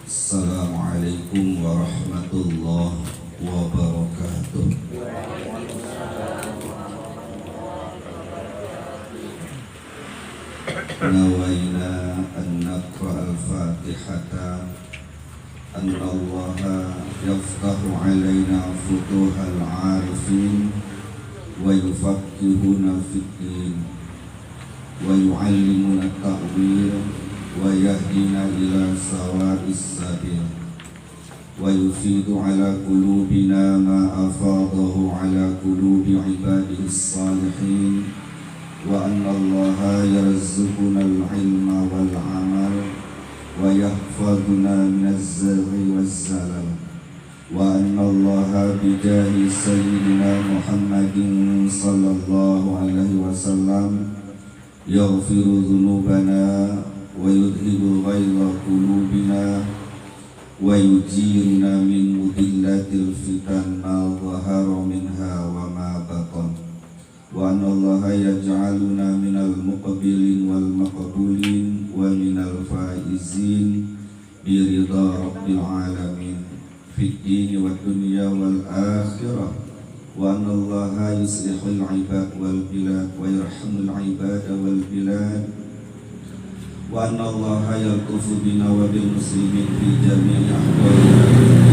Assalamualaikum warahmatullahi wabarakatuh. Nawaina an naqra al-Fatihata an Allah yaftahu alaina futuhal arifin wa yufaqqihuna fid-din wa yu'allimuna at-ta'wil wa yahdina ila sawa'is sabil wa yufidu ala qulubina ma afadahu ala qulubi ibadihi salihin wa anna allaha yarzuquna al-ilma wal amal wa yahfaduna minaz zaghi waz zalal wa anna allaha bijahi sayyidina Muhammadin sallallahu alaihi wasallam yaghfiru dhunubana wa yudhibu ghayra qulubina wa yujirna min mudillatil fitan ma dhahara minha wa ma batan wa anna allaha yaj'aluna minal muqbilin wal maqbulin wa minal faizin bi ridha rabbil alamin fid dini wad dunya wal akhirah wa anna allaha yuslihul ibad wal bilad wa yarhamul ibad wal bilad wa anna allaha yaltufu bina wa bil muslimin fi jami'i ahwalina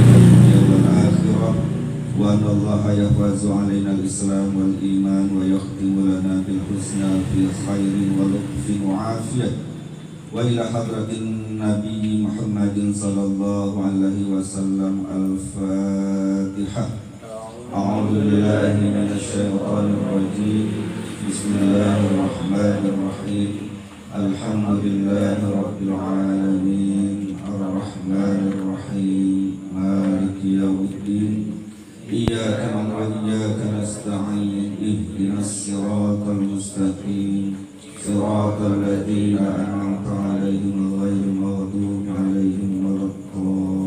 dunya wal akhirah wa anna allaha yahfazu alaina al-islam wal iman wa yakhtimu lana bil husna fi khairin wa lutfin wa afiyah wa ila hadratin nabi Muhammadin sallallahu alaihi wasallam al-Fatihah. A'udzu billahi minasy syaithanir rajim. Bismillahirrahmanirrahim. Alhamdulillahi rabbil alamin arrahmanir rahim maliki yaumiddin iyyaka na'budu wa iyyaka nasta'in ihdinas siratal mustaqim siratal ladzina an'amta 'alaihim ghairil maghdubi 'alaihim waladdallin.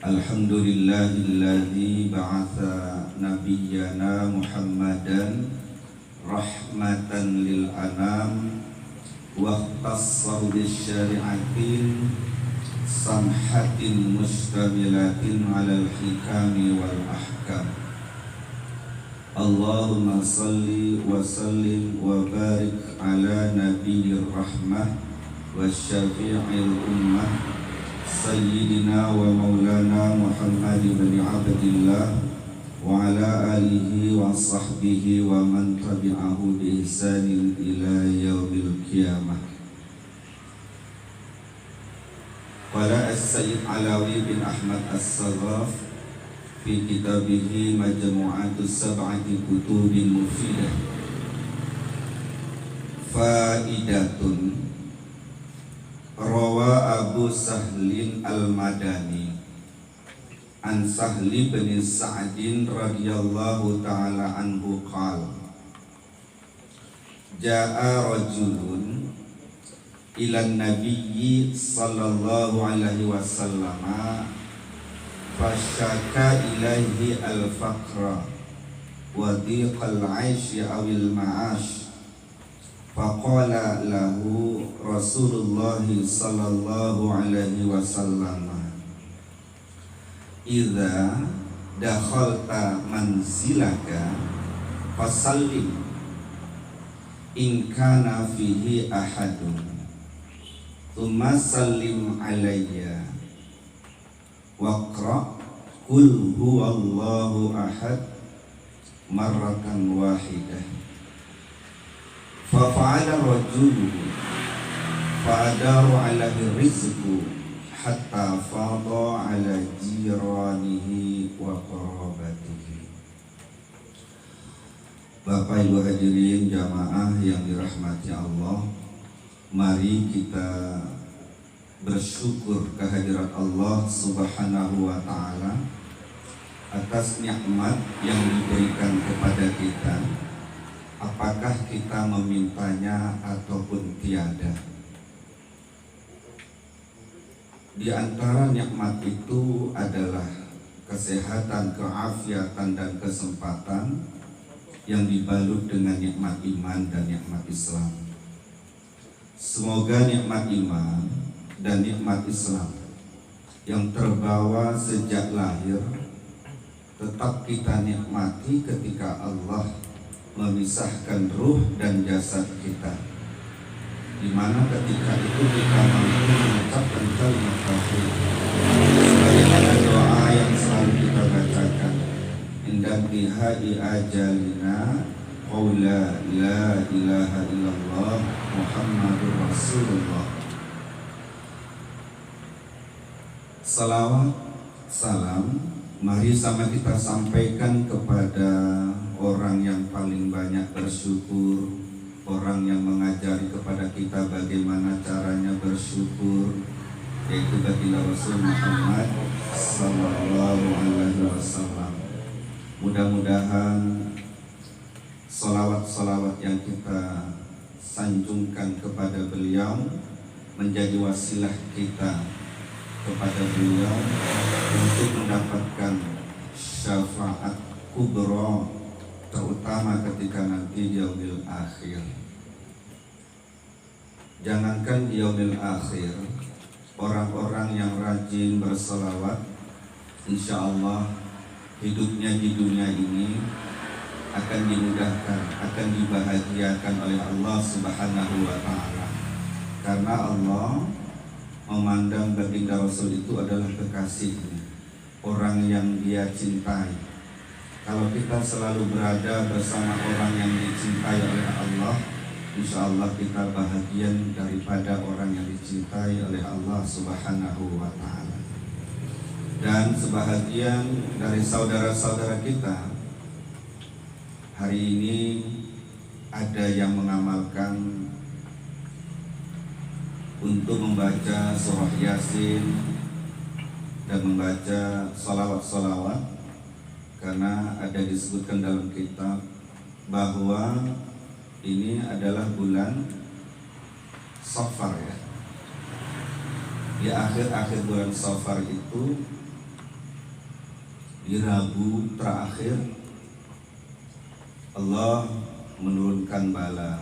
Alhamdulillahilladzi ba'atha nabiyyana Muhammadan rahmatan lil anam wa ikhtassahu bisyari'atin samhatin mustamilatin 'alal hikami wal ahkam. Allahumma salli wa sallim wa barik ala nabiyyir rahmah wa syafi'il ummah Sayyidina wa maulana Muhammad bin Abdillah wa ala alihi wa sahbihi wa man tabi'ahu bi ihsanin ila yaumil qiyamah. Qala as-Sayyid Alawi bin Ahmad as-Saghaf fi kitabihi Majmu'atus Sab'ati Kutubin Mufidah. Faidatun Rawa Abu Sahlin al-Madani an Sahli bin Sa'din radhiyallahu ta'ala anhu qala Ja'a rajulun ilan nabiyyi sallallahu alaihi wasallam fasyaka ilaihi al-faqra wa dhiqal 'aishi awil ma'ash faqala lahu Rasulullah sallallahu alaihi wasallam idza dakhalta manzilaka fasallim in kana fihi ahadun thumma sallim alayya waqra qul huwallahu ahad marratan wahidah. Fafa'ala rajulu fa'adaru alaihi rizqu hatta fadha ala jiranihi wa qarabatihi. Bapak Ibu hadirin jamaah yang dirahmati Allah, mari kita bersyukur kehadirat Allah Subhanahu wa ta'ala atas nikmat yang diberikan kepada kita, apakah kita memintanya ataupun tiada. Di antara nikmat itu adalah kesehatan, keafiatan, dan kesempatan yang dibalut dengan nikmat iman dan nikmat Islam. Semoga nikmat iman dan nikmat Islam yang terbawa sejak lahir tetap kita nikmati ketika Allah memisahkan ruh dan jasad kita, di mana ketika itu kita mampu mengucapkan kalimat tauhid sebagaimana doa yang selalu kita bacakan, indantihai ajalina qaula la ilaha illallah Muhammadur Rasulullah. Salawat, salam, mari sama kita sampaikan kepada orang yang paling banyak bersyukur, orang yang mengajari kepada kita bagaimana caranya bersyukur, yaitu baginda Rasul Muhammad sallallahu alaihi wasallam. Mudah-mudahan salawat-salawat yang kita sanjungkan kepada beliau menjadi wasilah kita kepada beliau untuk mendapatkan syafaat kubra, terutama ketika nanti yaumil akhir. Jangankan yaumil akhir, orang-orang yang rajin berselawat, insya Allah hidupnya di dunia ini akan dimudahkan, akan dibahagiakan oleh Allah Subhanahu wa Ta'ala. Karena Allah memandang baginda Rasul itu adalah kekasihnya, orang yang dia cintai. Kalau kita selalu berada bersama orang yang dicintai oleh Allah, insya Allah kita bahagian daripada orang yang dicintai oleh Allah Subhanahu wa Ta'ala. Dan sebahagian dari saudara-saudara kita hari ini ada yang mengamalkan untuk membaca surah Yasin dan membaca salawat-salawat, karena ada disebutkan dalam kitab bahwa ini adalah bulan Safar ya. Di akhir-akhir bulan Safar itu, di Rabu terakhir, Allah menurunkan bala.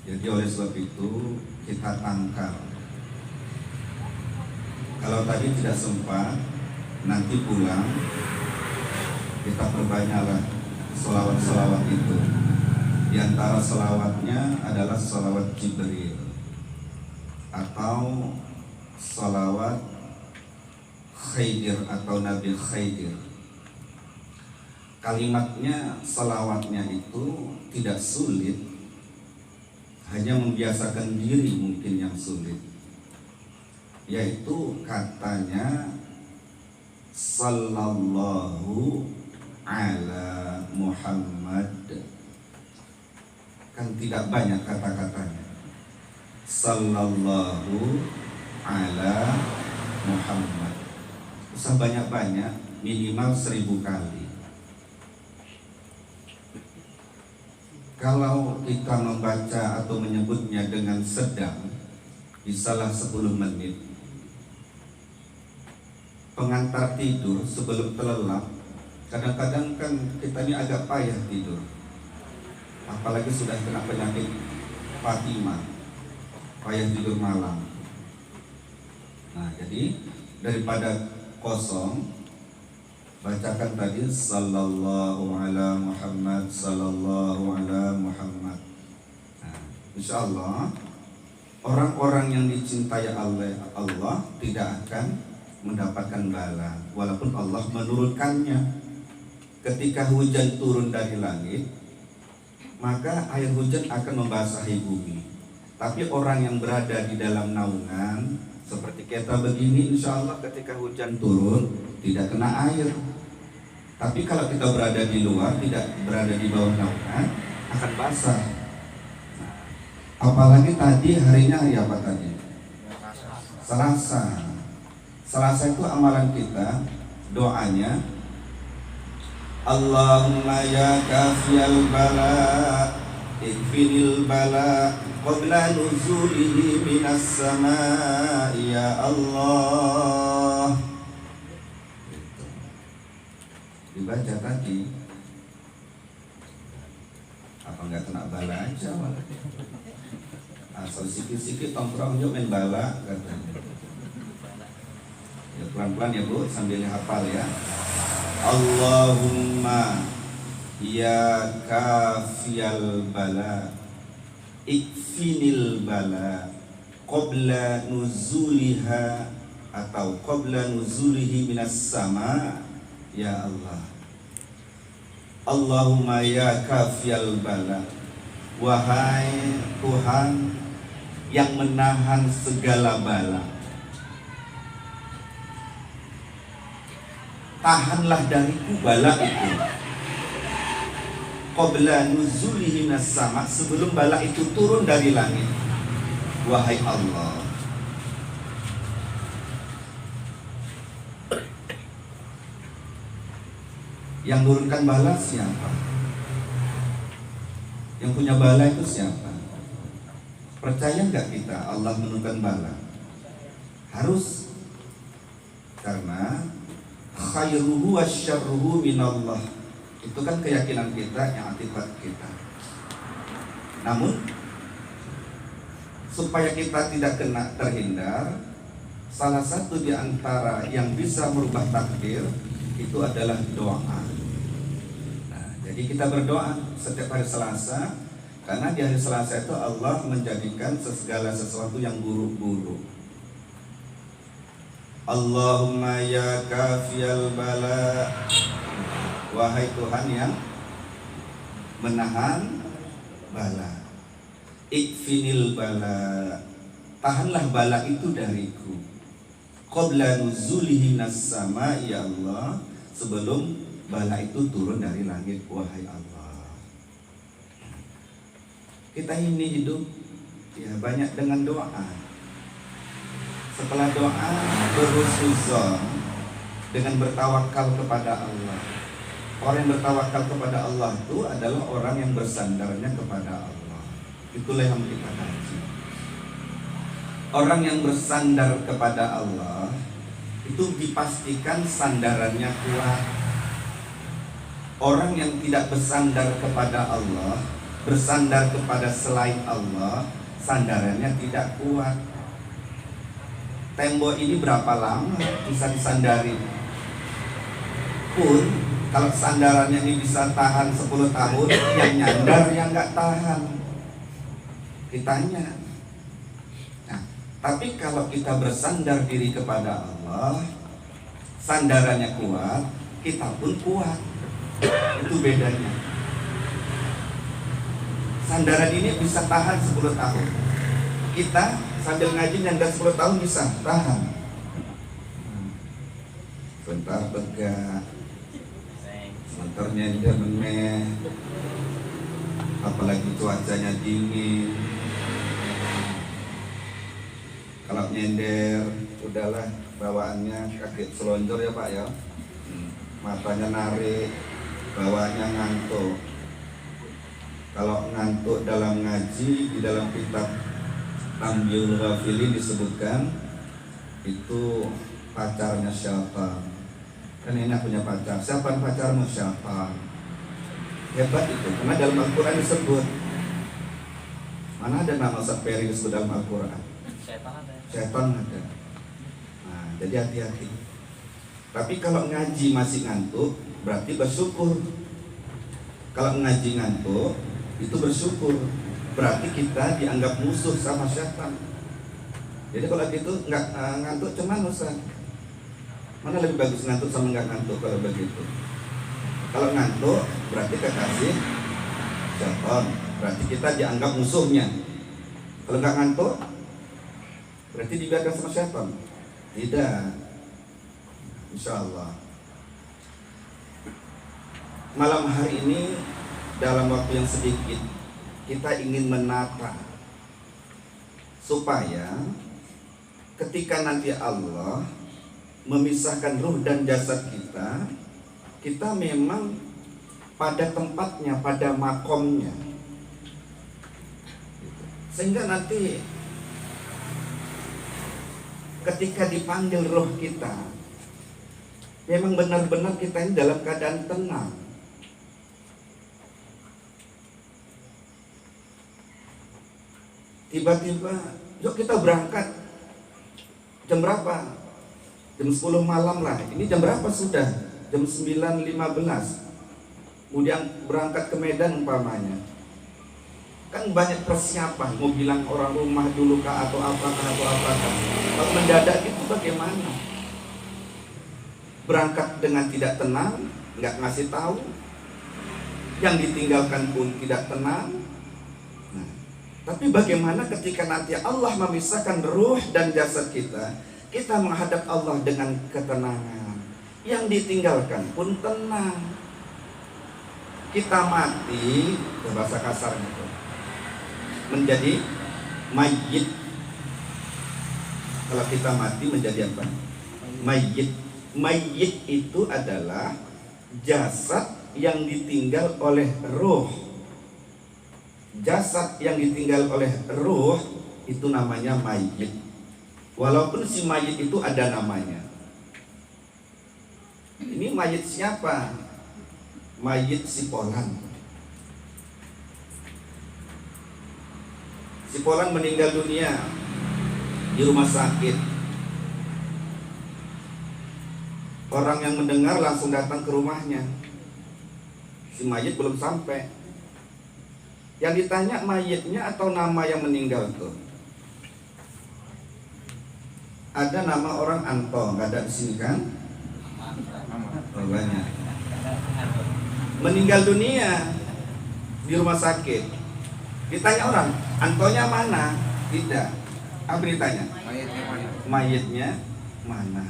Jadi oleh sebab itu kita tangkal. Kalau tadi tidak sempat, nanti pulang kita perbanyaklah selawat-selawat itu. Di antara selawatnya adalah selawat Jibril atau selawat Khidir atau Nabi Khidir. Kalimatnya, selawatnya itu tidak sulit, hanya membiasakan diri mungkin yang sulit, yaitu katanya sallallahu ala Muhammad. Kan tidak banyak kata-katanya. Sallallahu ala Muhammad. Usah banyak-banyak, minimal 1000 kali. Kalau kita membaca atau menyebutnya dengan sedang, bisalah 10 menit. Pengantar tidur sebelum terlelap, kadang-kadang kan kita ini agak payah tidur, apalagi sudah kena penyakit Fatimah, payah tidur malam. Nah, jadi daripada kosong, bacakan tadi sallallahu ala Muhammad, sallallahu ala Muhammad. Nah, insya Allah orang-orang yang dicintai oleh Allah tidak akan mendapatkan bala, walaupun Allah menurunkannya. Ketika hujan turun dari langit, maka air hujan akan membasahi bumi. Tapi orang yang berada di dalam naungan seperti kita begini, insya Allah ketika hujan turun tidak kena air. Tapi kalau kita berada di luar, tidak berada di bawah naungan, akan basah. Nah, apalagi tadi harinya hari apa tadi? Selasa. Selasa itu amalan kita, doanya Allahumma ya kafiyal bala ikfinil bala qabla nuzulihi minas sama ya Allah. Dibaca tadi apa enggak kena bala aja malah. Asal sikit-sikit tongkrong yuk main bala katanya. Ya pelan-pelan ya Bu sambil hafal ya. Allahumma ya kafiyal bala ikfinil bala qabla nuzuliha atau qabla nuzulihi minas sama ya Allah. Allahumma ya kafiyal bala, wahai Tuhan yang menahan segala bala, tahanlah dariku bala itu qabla nuzulihi minas sama, sebelum bala itu turun dari langit. Wahai Allah, yang turunkan bala siapa? Yang punya bala itu siapa? Percaya nggak kita Allah menurunkan bala? Harus, karena khairuhu wasyarruhu minallah. Itu kan keyakinan kita, yang akibat kita. Namun supaya kita tidak kena terhindar, salah satu di antara yang bisa merubah takdir itu adalah doa. Nah, jadi kita berdoa setiap hari Selasa, karena di hari Selasa itu Allah menjadikan segala sesuatu yang buruk-buruk. Allahumma ya kafiyal bala, wahai Tuhan yang menahan bala, ikfinil bala, tahanlah bala itu dariku, qabla nuzulihi minas sama ya Allah, sebelum bala itu turun dari langit. Wahai Allah, kita ini hidup ya banyak dengan doa. Setelah doa, berhusnuzon dengan bertawakal kepada Allah. Orang yang bertawakal kepada Allah itu adalah orang yang bersandarnya kepada Allah. Itulah yang kita kaji. Orang yang bersandar kepada Allah itu dipastikan sandarannya kuat. Orang yang tidak bersandar kepada Allah, bersandar kepada selain Allah, sandarannya tidak kuat. Tembok ini berapa lama bisa disandari pun, kalau sandarannya ini bisa tahan 10 tahun, yang nyandar yang nggak tahan. Ditanya. Nah, tapi kalau kita bersandar diri kepada Allah, sandarannya kuat, kita pun kuat. Itu bedanya. Sandaran ini bisa tahan 10 tahun. Kita sambil ngaji nyandar 10 tahun bisa tahan. Bentar tegak, sebentar nyender meneh, apalagi cuacanya dingin. Kalau nyender, udahlah bawaannya kaki selonjor ya Pak ya, matanya narik, bawaannya ngantuk. Kalau ngantuk dalam ngaji, di dalam kitab Tambiul Ghafilin disebutkan itu pacarnya syaitan. Kan enak punya pacar. Siapa pacarmu? Syaitan. Hebat itu, karena dalam Al-Quran disebut. Mana ada nama Saperi disebut dalam Al-Quran? Syaitan ada. Nah, jadi hati-hati. Tapi kalau ngaji masih ngantuk, berarti bersyukur. Kalau ngaji ngantuk, itu bersyukur. Berarti kita dianggap musuh sama syaitan. Jadi kalau gitu nggak ngantuk cuman Ustaz. Mana lebih bagus ngantuk sama nggak ngantuk kalau begitu? Kalau ngantuk berarti kekasih syaitan. Berarti kita dianggap musuhnya. Kalau nggak ngantuk berarti dibiarkan sama syaitan. Tidak. Insya Allah. Malam hari ini dalam waktu yang sedikit kita ingin menata supaya ketika nanti Allah memisahkan ruh dan jasad kita, kita memang pada tempatnya, pada makomnya. Sehingga nanti ketika dipanggil roh kita, memang benar-benar kita ini dalam keadaan tenang. Tiba-tiba, yuk kita berangkat. Jam berapa? Jam 10 malam lah. Ini jam berapa sudah? Jam 9.15. Kemudian berangkat ke Medan umpamanya. Kan banyak persiapan. Mau bilang orang rumah dulu kah atau apakah. Kalau mendadak itu bagaimana? Berangkat dengan tidak tenang, nggak ngasih tahu. Yang ditinggalkan pun tidak tenang. Tapi bagaimana ketika nanti Allah memisahkan ruh dan jasad kita, kita menghadap Allah dengan ketenangan. Yang ditinggalkan pun tenang. Kita mati, bahasa kasarnya itu, menjadi mayit. Kalau kita mati menjadi apa? Mayit. Mayit itu adalah jasad yang ditinggal oleh ruh. Jasad yang ditinggal oleh ruh itu namanya mayit. Walaupun si mayit itu ada namanya. Ini mayit siapa? Mayit si Polan. Si Polan meninggal dunia di rumah sakit. Orang yang mendengar langsung datang ke rumahnya. Si mayit belum sampai. Yang ditanya mayitnya atau nama yang meninggal tuh? Ada nama orang Anto, nggak ada di sini kan? Oh, banyak. Meninggal dunia di rumah sakit. Ditanya orang, Antonya mana? Tidak. Apa ditanya? Mayitnya mana?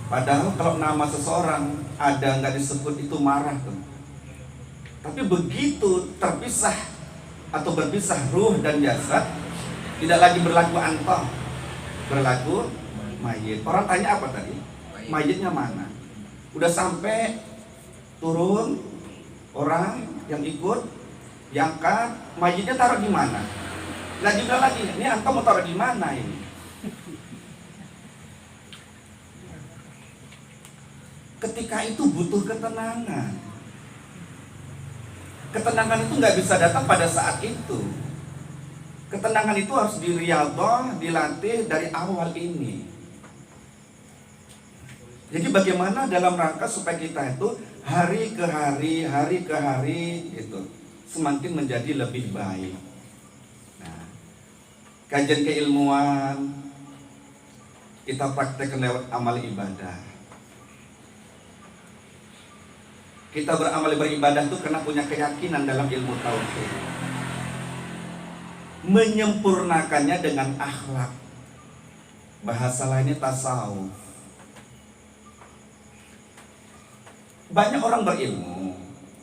Padahal kalau nama seseorang ada nggak disebut itu marah tuh. Tapi begitu terpisah atau berpisah ruh dan jasad, tidak lagi berlaku Anto, berlaku mayit. Orang tanya apa tadi? Mayitnya mana? Udah sampai turun orang yang ikut, diangkat, mayitnya taruh di mana? Nah juga lagi, ini Anto mau taruh di mana ini? Ketika itu butuh ketenangan. Ketenangan itu nggak bisa datang pada saat itu. Ketenangan itu harus diriyadhah, dilatih dari awal ini. Jadi bagaimana dalam rangka supaya kita itu hari ke hari itu semakin menjadi lebih baik. Nah, kajian keilmuan kita praktekkan lewat amal ibadah. Kita beribadah itu karena punya keyakinan dalam ilmu tauhid. Menyempurnakannya dengan akhlak. Bahasa lainnya tasawuf. Banyak orang berilmu,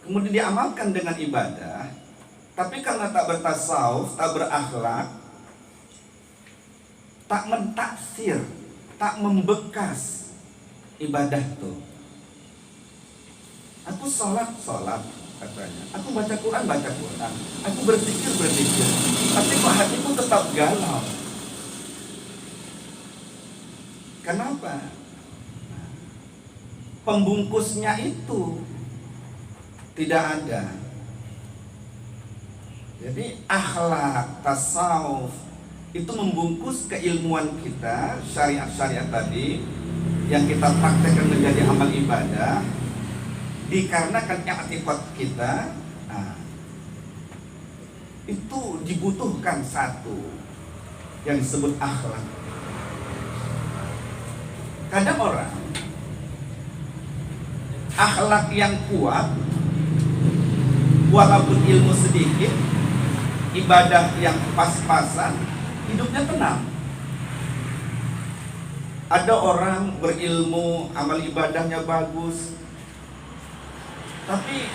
kemudian diamalkan dengan ibadah, tapi karena tak bertasawuf, tak berakhlak, tak mentaksir, tak membekas ibadah itu. Aku sholat katanya. Aku baca Quran. Aku berzikir. Tapi kok hatiku tetap galau. Kenapa? Pembungkusnya itu tidak ada. Jadi akhlak, tasawuf itu membungkus keilmuan kita, syariat-syariat tadi yang kita praktekkan menjadi amal ibadah. Dikarenakan i'tiqad kita, itu dibutuhkan satu yang disebut akhlak. Kadang orang akhlak yang kuat, walaupun ilmu sedikit, ibadah yang pas-pasan, hidupnya tenang. Ada orang berilmu, amal ibadahnya bagus, tapi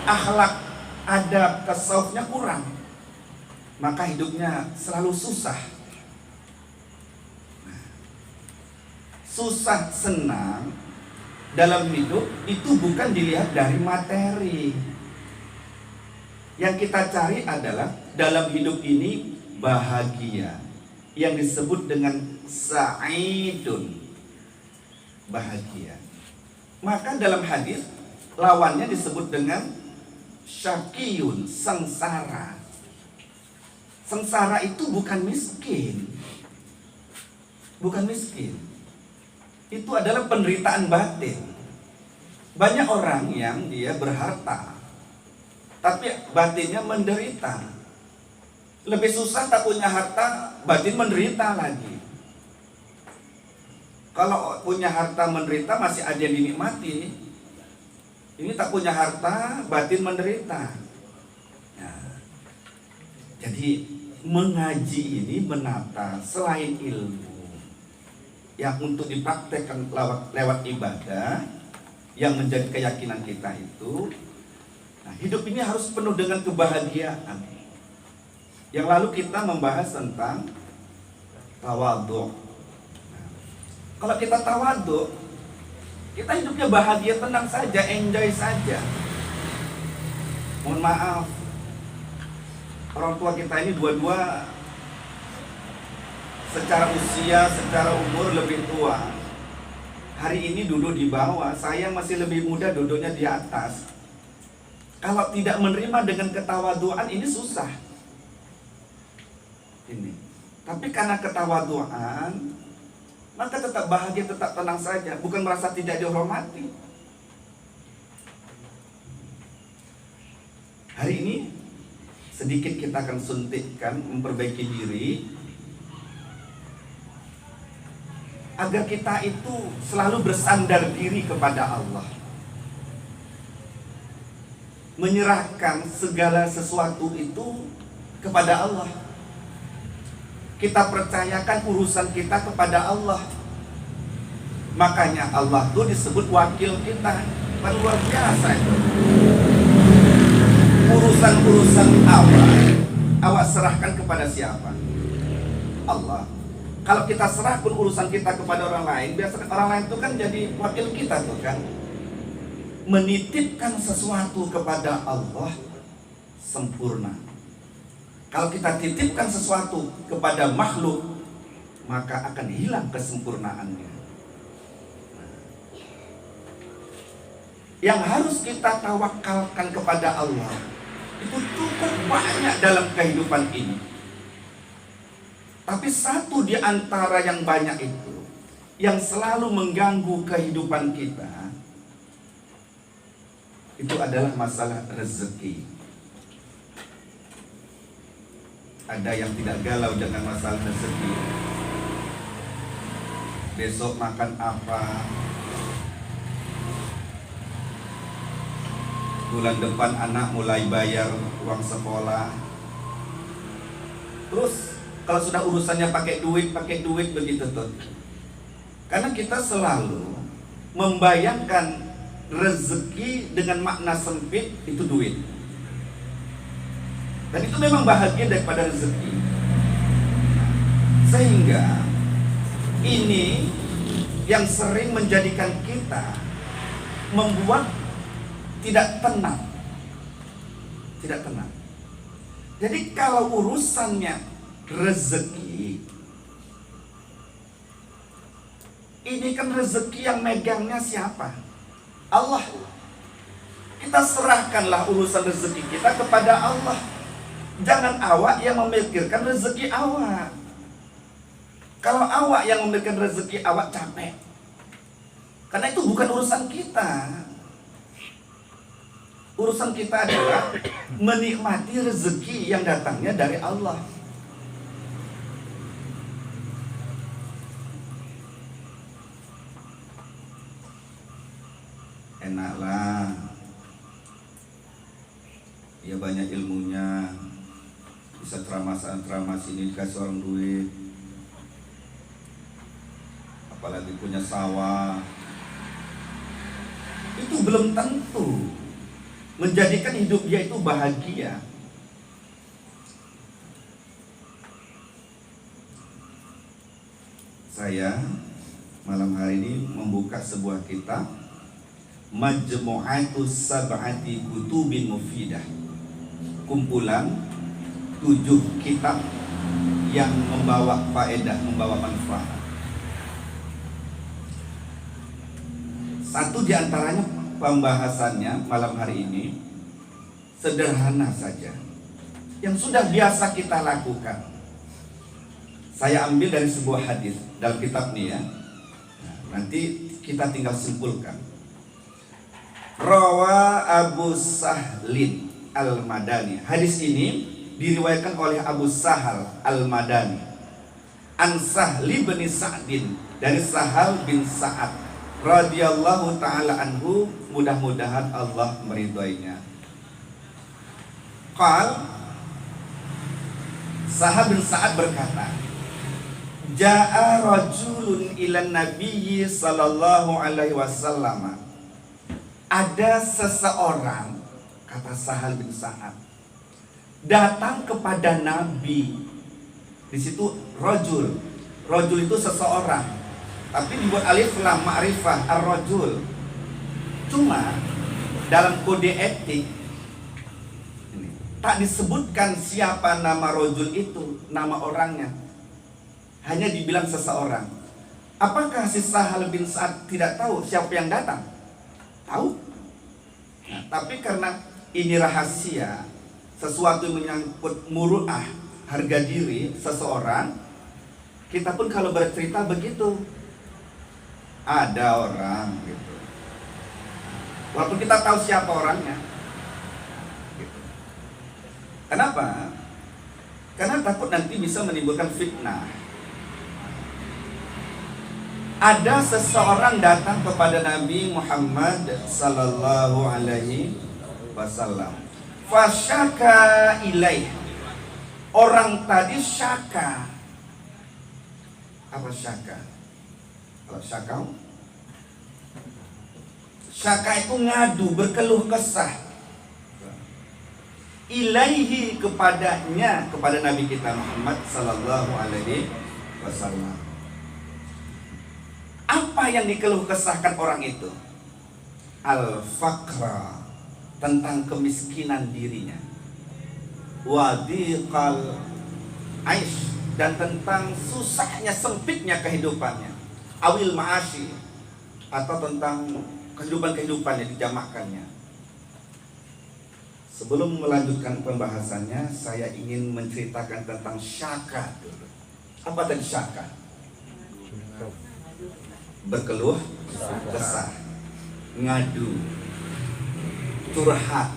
akhlak, adab, tasawufnya kurang, maka hidupnya selalu susah. Susah senang dalam hidup itu bukan dilihat dari materi. Yang kita cari adalah dalam hidup ini bahagia, yang disebut dengan sa'idun, bahagia. Maka dalam hadis lawannya disebut dengan syaqiyun, sengsara. Sengsara itu bukan miskin. Bukan miskin. Itu adalah penderitaan batin. Banyak orang yang dia berharta, tapi batinnya menderita. Lebih susah tak punya harta, batin menderita lagi. Kalau punya harta menderita masih ada yang dinikmati. Ini tak punya harta, batin menderita. Nah, jadi mengaji ini menata selain ilmu yang untuk dipraktekkan lewat ibadah yang menjadi keyakinan kita itu. Nah, hidup ini harus penuh dengan kebahagiaan. Yang lalu kita membahas tentang tawadhu. Nah, kalau kita tawadhu, kita hidupnya bahagia, tenang saja, enjoy saja. Mohon maaf, orang tua kita ini dua-dua secara usia, secara umur lebih tua. Hari ini duduk di bawah, saya masih lebih muda, duduknya di atas. Kalau tidak menerima dengan ketawaduan ini susah. Ini. Tapi karena ketawaduan, maka tetap bahagia, tetap tenang saja, bukan merasa tidak dihormati. Hari ini sedikit kita akan suntikkan, memperbaiki diri agar kita itu selalu bersandar diri kepada Allah, menyerahkan segala sesuatu itu kepada Allah. Kita percayakan urusan kita kepada Allah. Makanya Allah itu disebut wakil kita. Kan luar biasa itu. Urusan-urusan awak serahkan kepada siapa? Allah. Kalau kita serahkan urusan kita kepada orang lain, biasanya orang lain itu kan jadi wakil kita tuh kan. Menitipkan sesuatu kepada Allah sempurna. Kalau kita titipkan sesuatu kepada makhluk, maka akan hilang kesempurnaannya. Yang harus kita tawakalkan kepada Allah itu cukup banyak dalam kehidupan ini. Tapi satu di antara yang banyak itu, yang selalu mengganggu kehidupan kita, itu adalah masalah rezeki. Ada yang tidak galau dengan masalah rezeki. Besok makan apa? Bulan depan anak mulai bayar uang sekolah. Terus kalau sudah urusannya pakai duit begitu tuh. Karena kita selalu membayangkan rezeki dengan makna sempit itu duit. Dan itu memang bahagia daripada rezeki. Sehingga ini yang sering menjadikan kita membuat tidak tenang. Tidak tenang. Jadi kalau urusannya rezeki, ini kan rezeki yang megangnya siapa? Allah. Kita serahkanlah urusan rezeki kita kepada Allah. Jangan awak yang memikirkan rezeki awak. Kalau awak yang memikirkan rezeki awak capek. Karena itu bukan urusan kita. Urusan kita adalah menikmati rezeki yang datangnya dari Allah. Enaklah dia banyak ilmunya, bisa ceramah sini dikasih orang duit, apalagi punya sawah. Itu belum tentu menjadikan hidup dia itu bahagia. Saya malam hari ini membuka sebuah kitab Majmu'atus sab'ati kutubin mufidah, kumpulan 7 kitab yang membawa faedah, membawa manfaat. Satu di antaranya pembahasannya malam hari ini sederhana saja, yang sudah biasa kita lakukan. Saya ambil dari sebuah hadis dalam kitab ini ya. Nanti kita tinggal simpulkan. Rawa Abu Sahlin Al-Madani. Hadis ini diriwayatkan oleh Abu Sahal Al-Madani. An Sahli bin Sa'din, dari Sahal bin Sa'ad radhiyallahu ta'ala anhu, mudah-mudahan Allah meridhoinya. Qal, Sahal bin Sa'ad berkata, Ja'a rajulun ilan nabiyyi sallallahu alaihi wasallam. Ada seseorang, kata Sahal bin Sa'ad, datang kepada Nabi. Di situ rajul. Rajul itu seseorang, tapi dibuat alif lam ma'rifah ar-rajul. Cuma dalam kode etik ini, tak disebutkan siapa nama rajul itu, nama orangnya. Hanya dibilang seseorang. Apakah si Sahal bin Sa'ad tidak tahu siapa yang datang? Tahu. Nah, tapi karena ini rahasia, sesuatu yang menyangkut muru'ah, harga diri seseorang, kita pun kalau bercerita begitu, ada orang gitu, walaupun kita tahu siapa orangnya gitu. Kenapa? Karena takut nanti bisa menimbulkan fitnah. Ada seseorang datang kepada Nabi Muhammad sallallahu alaihi wasallam. Fasyaka ilaih. Orang tadi syaka. Apa syaka? Kalau syaka, syaka itu ngadu, berkeluh kesah. Ilaihi, kepadanya, kepada Nabi kita Muhammad sallallahu alaihi wasallam. Apa yang dikeluh kesahkan orang itu? Al-faqra, tentang kemiskinan dirinya. Wadiqal aish, dan tentang susahnya, sempitnya kehidupannya. Awil ma'ashi, atau tentang kehidupan-kehidupannya, dijamakkannya. Sebelum melanjutkan pembahasannya, saya ingin menceritakan tentang syaka dulu. Apa tadi syaka? Berkeluh kesah, ngadu, curhat,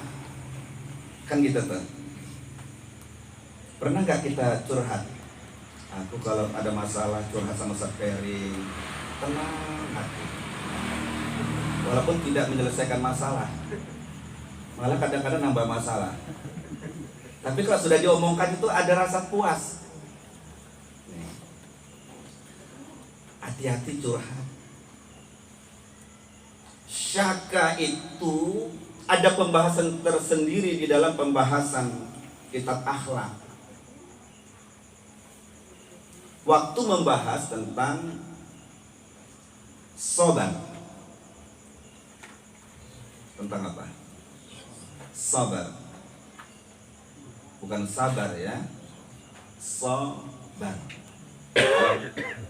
kan gitu tuh. Pernah gak kita curhat? Aku kalau ada masalah curhat sama Ustaz Ferry, tenang hati, walaupun tidak menyelesaikan masalah, malah kadang-kadang nambah masalah. Tapi kalau sudah diomongkan itu ada rasa puas. Hati-hati curhat. Syaka itu ada pembahasan tersendiri di dalam pembahasan kitab akhlak. Waktu membahas tentang sabar. Tentang apa? Sabar. Bukan sabar ya. Sabar.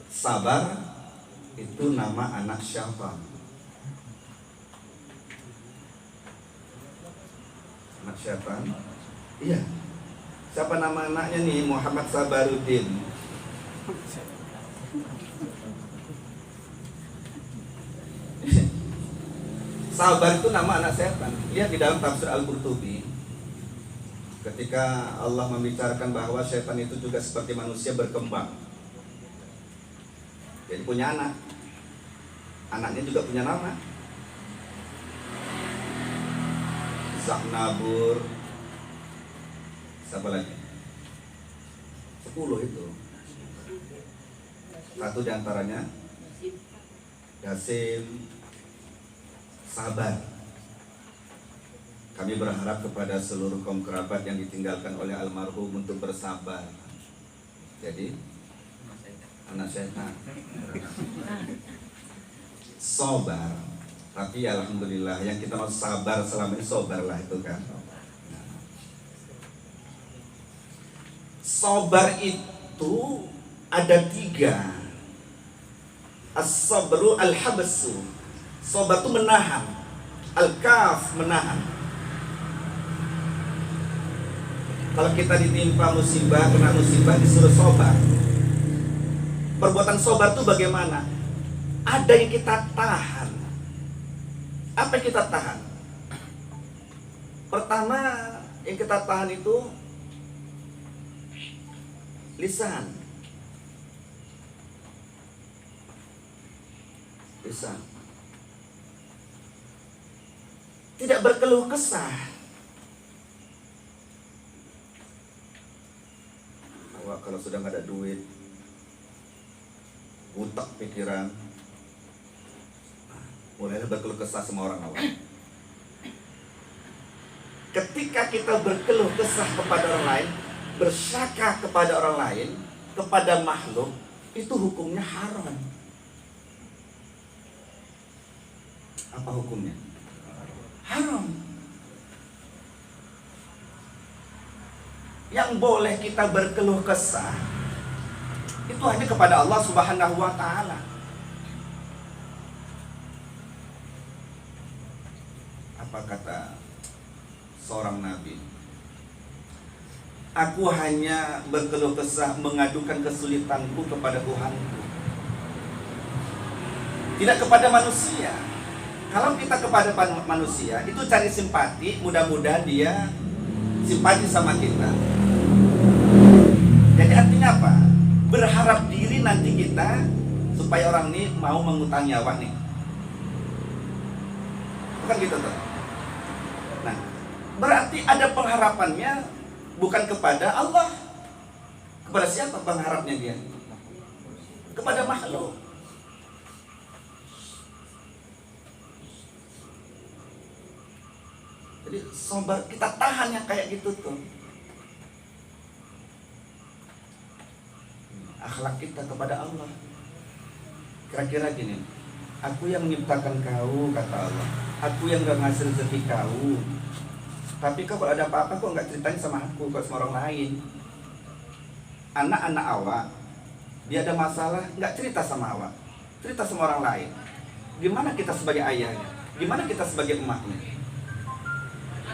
Sabar itu nama anak syaitan. Anak syaitan? Iya. Siapa nama anaknya nih? Muhammad Sabaruddin. Sabar itu nama anak setan. Lihat di dalam tafsir Al-Qurtubi, ketika Allah membicarakan bahwa setan itu juga seperti manusia berkembang. Jadi punya anak. Anaknya juga punya nama. Zaknabur. Siapa lagi? 10 itu. Satu diantaranya Yasin. Sabar. Kami berharap kepada seluruh kaum kerabat yang ditinggalkan oleh almarhum untuk bersabar. Jadi anak setan. Sabar. Tapi alhamdulillah yang kita mau sabar selama ini sabarlah itu kan. Sabar itu ada 3. As-sabru al-habsu. Sabar itu menahan. Al-kaf menahan. Kalau kita ditimpa musibah, kena musibah disuruh sabar. Perbuatan sabar itu bagaimana? Ada yang kita tahan. Apa yang kita tahan? Pertama yang kita tahan itu lisan. Lisan. Tidak berkeluh kesah. Awak kalau sudah nggak ada duit, butak pikiran, mulailah berkeluh kesah sama orang awam. Ketika kita berkeluh kesah kepada orang lain, bersyaka kepada orang lain, kepada makhluk, itu hukumnya haram. Apa hukumnya? Haram. Yang boleh kita berkeluh kesah itu hanya kepada Allah Subhanahu wa ta'ala. Apa kata seorang nabi? Aku hanya berkeluh kesah mengadukan kesulitanku kepada Tuhanku, tidak kepada manusia. Kalau kita kepada manusia itu cari simpati, mudah-mudahan dia simpati sama kita. Jadi artinya apa? Berharap diri nanti kita supaya orang ini mau mengutang nyawa nih. Bukan gitu tuh. Nah, berarti ada pengharapannya bukan kepada Allah. Kepada siapa pengharapnya dia? Kepada makhluk. Jadi sabar, kita tahan yang kayak gitu tuh. Akhlak kita kepada Allah. Kira-kira gini, aku yang menciptakan kau, kata Allah. Aku yang gak ngasih rezeki kau. Tapi kau kalau ada apa-apa kok gak ceritain sama aku, kok sama orang lain. Anak-anak awak, dia ada masalah, gak cerita sama awak, cerita sama orang lain. Gimana kita sebagai ayahnya? Gimana kita sebagai emaknya?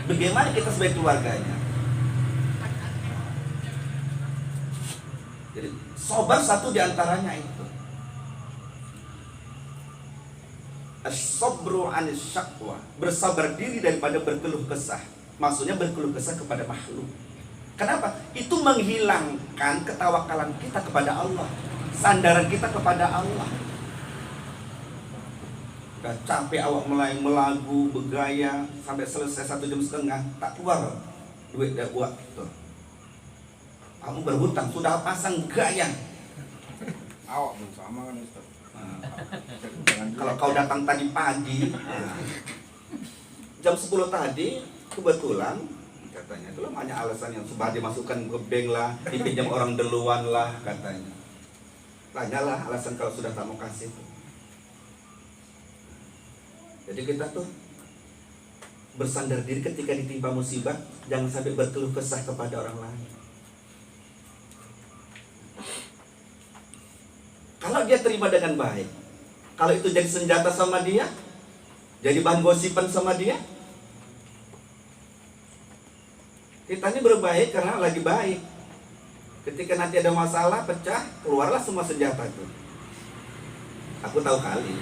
Bagaimana kita sebagai keluarganya? Jadi sabar satu diantaranya itu. As-sabru 'anis syaqwa, bersabar diri daripada berkeluh kesah. Maksudnya berkeluh kesah kepada makhluk. Kenapa? Itu menghilangkan ketawakalan kita kepada Allah, sandaran kita kepada Allah. Udah capek awak mulai melagu, bergaya sampai selesai 1,5 jam tak keluar duit dah buat tuh. Kamu berhutang sudah pasang gaya. Awak pun sama kan Ustaz. Kalau kau datang tadi pagi, jam 10 tadi kebetulan katanya itu banyak alasan yang sudah dimasukkan ke bank lah, dipinjam orang duluan lah katanya. Tanyalah alasan kalau sudah tak mau kasih. Jadi kita tuh bersandar diri ketika ditimpa musibah, jangan sampai berkeluh kesah kepada orang lain. Kalau dia terima dengan baik, kalau itu jadi senjata sama dia, jadi bahan gosipan sama dia, kita ini berbaik karena lagi baik. Ketika nanti ada masalah, pecah, keluarlah semua senjata itu. Aku tahu kali.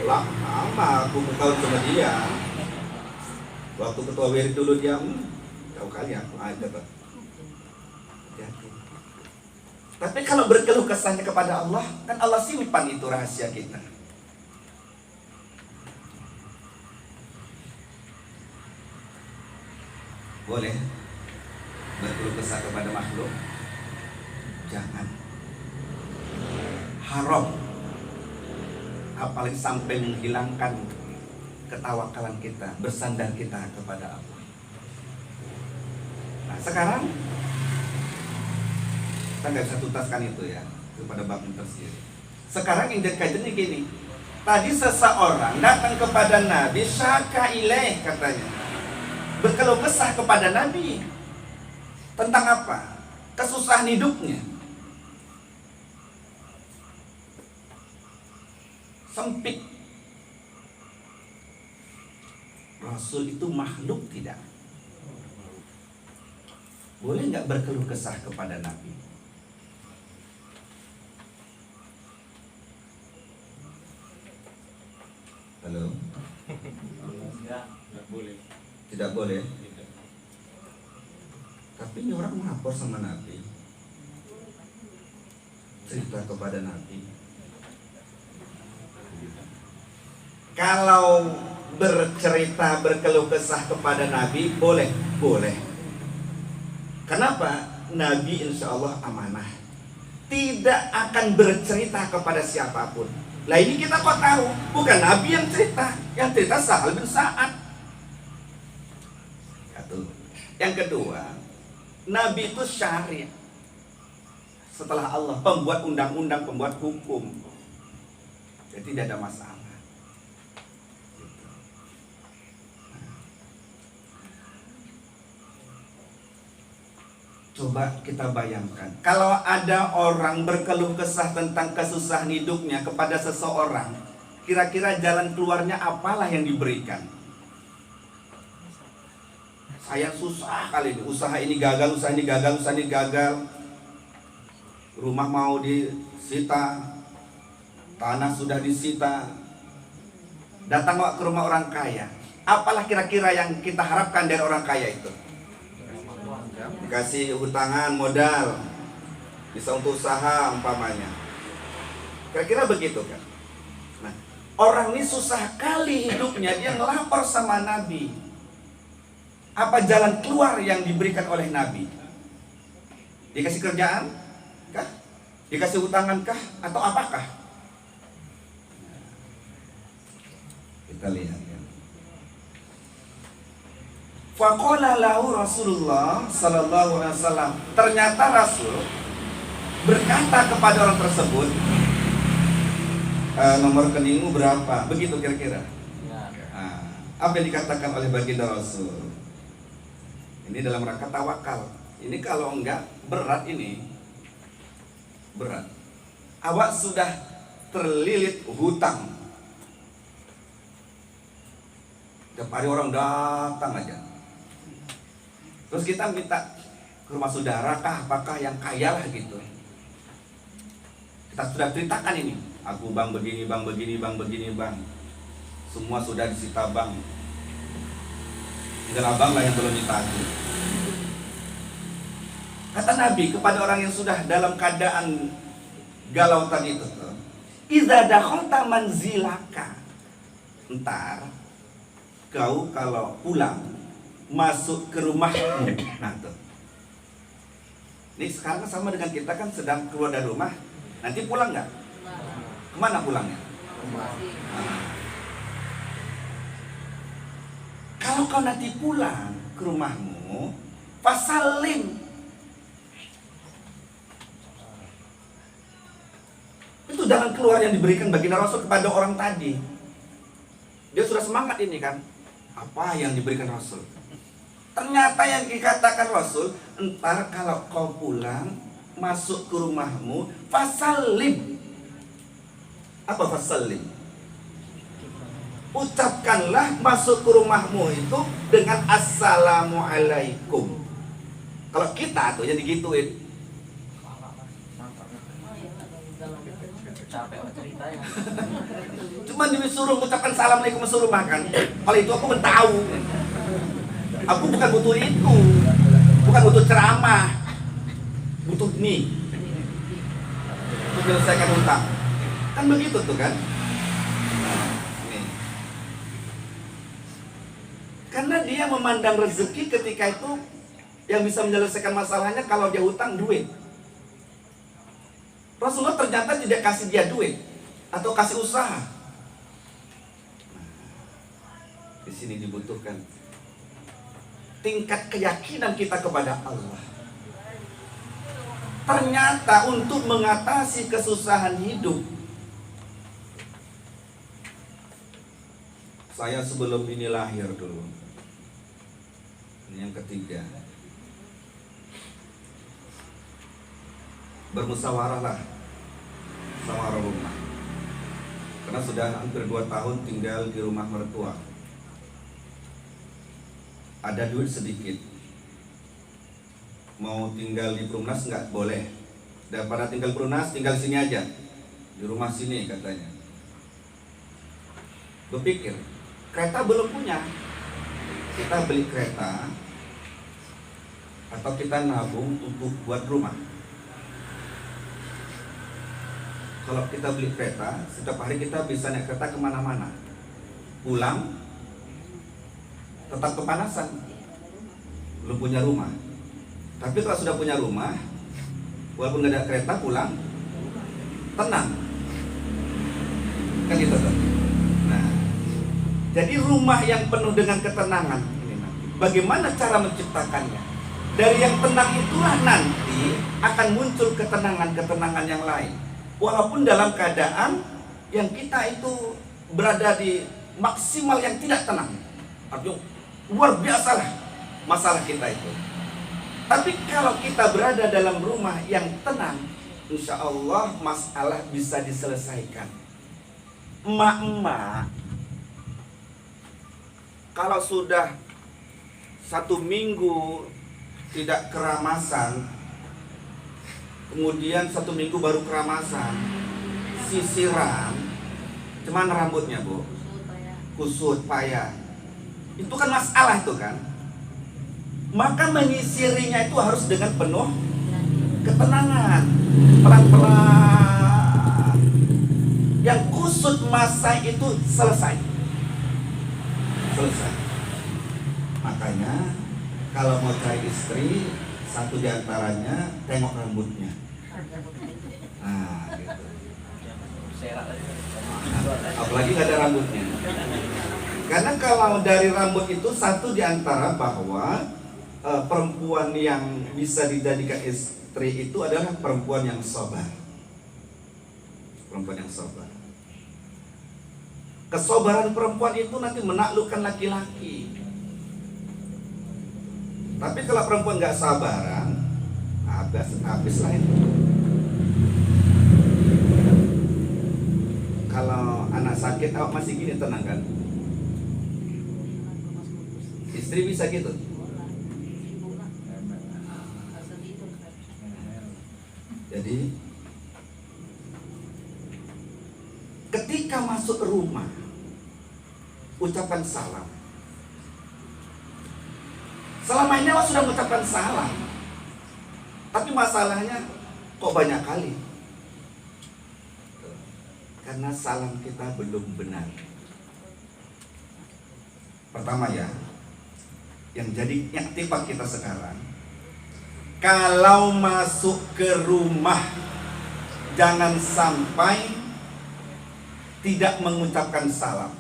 Lama aku berkawan sama dia. Waktu ketua wirid dulu dia, tahu kali aku aja tuh. Tapi kalau berkeluh kesahnya kepada Allah, kan Allah simpan itu rahasia kita. Boleh berkeluh kesah kepada makhluk? Jangan. Haram. Apalagi sampai menghilangkan ketawakalan kita, bersandar kita kepada Allah. Nah sekarang kita nggak bisa tuntaskan itu ya kepada bab tersendiri. Sekarang yang kaitannya gini, Tadi seseorang datang kepada Nabi, syaka ilaih katanya, berkeluh kesah kepada Nabi. Tentang apa? Kesusahan hidupnya. Sempit. Rasul itu makhluk tidak? Boleh nggak berkeluh kesah kepada Nabi? Halo? Tidak boleh. Tidak boleh. Tapi ini orang melapor sama Nabi, cerita kepada Nabi. Kalau bercerita, berkeluh kesah kepada Nabi, boleh. Kenapa? Nabi insya Allah amanah, tidak akan bercerita kepada siapapun. Lah ini kita kok tahu, bukan Nabi yang cerita Sahal bin Sa'ad. Satu. Yang kedua, Nabi itu syari', setelah Allah, pembuat undang-undang, pembuat hukum. Jadi tidak ada masalah. Coba kita bayangkan, kalau ada orang berkeluh kesah tentang kesusahan hidupnya kepada seseorang, kira-kira jalan keluarnya apalah yang diberikan? Saya susah kali ini, usaha ini gagal, usaha ini gagal. Rumah mau disita, tanah sudah disita. Datang ke rumah orang kaya, apalah kira-kira yang kita harapkan dari orang kaya itu? Dikasih hutangan, modal, bisa untuk usaha umpamanya. Kira-kira begitu kan? Nah, orang ini susah kali hidupnya, dia ngelapor sama Nabi. Apa jalan keluar yang diberikan oleh Nabi? Dikasih kerjaan kah? Dikasih hutangan kah? Atau apakah? Kita lihat ya. Faqala lahu Rasulullah sallallahu alaihi wasallam. Ternyata Rasul berkata kepada orang tersebut, nomor rekeningmu berapa? Begitu kira-kira. Apa yang dikatakan oleh baginda Rasul? Ini dalam rangka tawakal. Ini kalau enggak berat ini. Berat. Awak sudah terlilit hutang. Tiap hari orang datang aja. Terus kita minta ke rumah saudara kah, apakah yang kaya lah gitu. Kita sudah ceritakan ini. Aku bang begini, bang begini, bang begini, bang. Semua sudah disita bang. Tinggal abang lah yang belum ditagih. Kata Nabi kepada orang yang sudah dalam keadaan galau tadi itu, "Idza dakhalta manzilaka." Entar kau kalau pulang masuk ke rumahmu. Nah tuh. Ini sekarang sama dengan kita kan sedang keluar dari rumah. Nanti pulang nggak? Kemana pulangnya? Kalau kau nanti pulang ke rumahmu, fasalim. Itu jalan keluar yang diberikan baginda Rasul kepada orang tadi. Dia sudah semangat ini kan. Apa yang diberikan Rasul? Ternyata yang dikatakan Rasul, entar kalau kau pulang masuk ke rumahmu, fasalim. Apa fasalim? Ucapkanlah masuk ke rumahmu itu dengan assalamualaikum. Kalau kita tuh yang digituin, cuma disuruh ucapkan assalamualaikum, suruh makan. Kalau itu aku tahu. Aku bukan butuh itu, bukan butuh ceramah, butuh nih untuk menyelesaikan hutang. Kan begitu tuh kan? Nih. Karena dia memandang rezeki ketika itu yang bisa menyelesaikan masalahnya kalau dia hutang duit. Rasulullah ternyata tidak kasih dia duit atau kasih usaha. Di sini dibutuhkan tingkat keyakinan kita kepada Allah. Ternyata untuk mengatasi kesusahan hidup Saya sebelum ini lahir dulu. Ini yang ketiga. Bermusyawarahlah sama orang rumah. Karena sudah hampir 2 tahun tinggal di rumah mertua. Ada duit sedikit. Mau tinggal di Perumnas nggak boleh. Daripada tinggal Perumnas, tinggal sini aja. Di rumah sini katanya. Berpikir, kereta belum punya. Kita beli kereta atau kita nabung untuk buat rumah. Kalau kita beli kereta, setiap hari kita bisa naik kereta kemana-mana. Pulang, tetap kepanasan. Belum punya rumah. Tapi kalau sudah punya rumah, walaupun nggak ada kereta, pulang tenang. Kan gitu kan? Nah, jadi rumah yang penuh dengan ketenangan ini nanti. Bagaimana cara menciptakannya? Dari yang tenang itulah nanti akan muncul ketenangan-ketenangan yang lain. Walaupun dalam keadaan yang kita itu berada di maksimal yang tidak tenang. Artinya luar biasa lah masalah kita itu. Tapi kalau kita berada dalam rumah yang tenang, insya Allah masalah bisa diselesaikan. Emak-emak kalau sudah 1 minggu tidak keramasan, kemudian 1 minggu baru keramasan, sisiran, cuman rambutnya bu, kusut, payah, itu kan masalah itu kan. Maka menyisirinya itu harus dengan penuh ketenangan, pelan-pelan. Yang kusut masa itu selesai. Makanya kalau mau cari istri, satu diantaranya tengok rambutnya. Nah, gitu. Apalagi nggak ada rambutnya. Karena kalau dari rambut itu satu diantara bahwa perempuan yang bisa dijadikan istri itu adalah perempuan yang sabar. Perempuan yang sabar. Kesabaran perempuan itu nanti menaklukkan laki-laki. Tapi kalau perempuan nggak sabaran, habis lah itu. Kalau anak sakit, awak masih gini tenang kan? Istri bisa gitu. Jadi ketika masuk rumah, ucapan salam. Selama ini Allah sudah mengucapkan salam, tapi masalahnya kok banyak kali? Karena salam kita belum benar. Pertama ya, yang jadi iktifak kita sekarang, kalau masuk ke rumah jangan sampai tidak mengucapkan salam.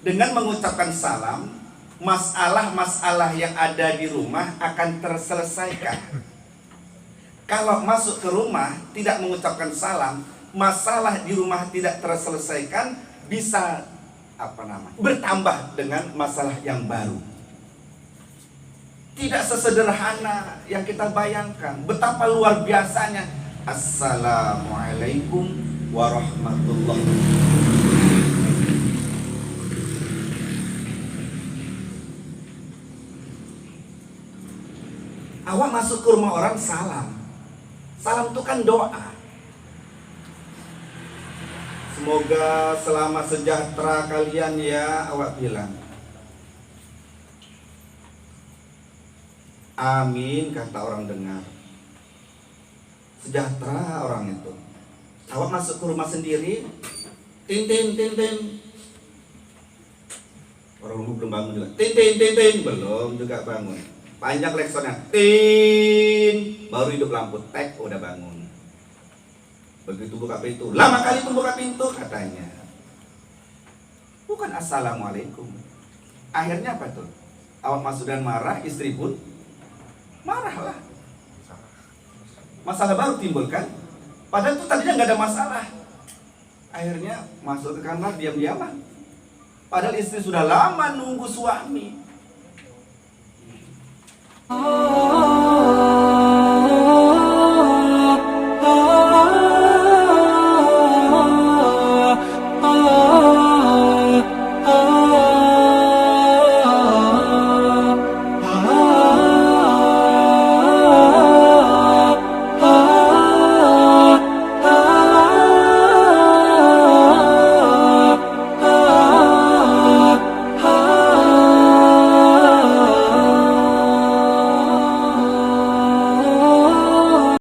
Dengan mengucapkan salam, masalah-masalah yang ada di rumah akan terselesaikan. Kalau masuk ke rumah tidak mengucapkan salam, masalah di rumah tidak terselesaikan, bisa bertambah dengan masalah yang baru. Tidak sesederhana yang kita bayangkan. Betapa luar biasanya. Assalamualaikum warahmatullahi wabarakatuh. Awak masuk ke rumah orang salam. Salam itu kan doa. Semoga selamat sejahtera kalian ya, awak bilang. Amin, kata orang dengar. Sejahtera orang itu. Awak masuk ke rumah sendiri, tin tin tin tin. Orang rumah belum bangun juga. Tin tin tin tin, belum juga bangun. Panjang leksonnya, tin, baru hidup lampu, tek, udah bangun. Begitu buka pintu, lama kali itu buka pintu katanya. Bukan assalamualaikum. Akhirnya apa tuh? Awak masuk dan marah, istri pun marahlah. Masalah baru timbul kan? Padahal itu tadinya nggak ada masalah. Akhirnya masuk ke kamar diam-diaman. Padahal istri sudah lama nunggu suami.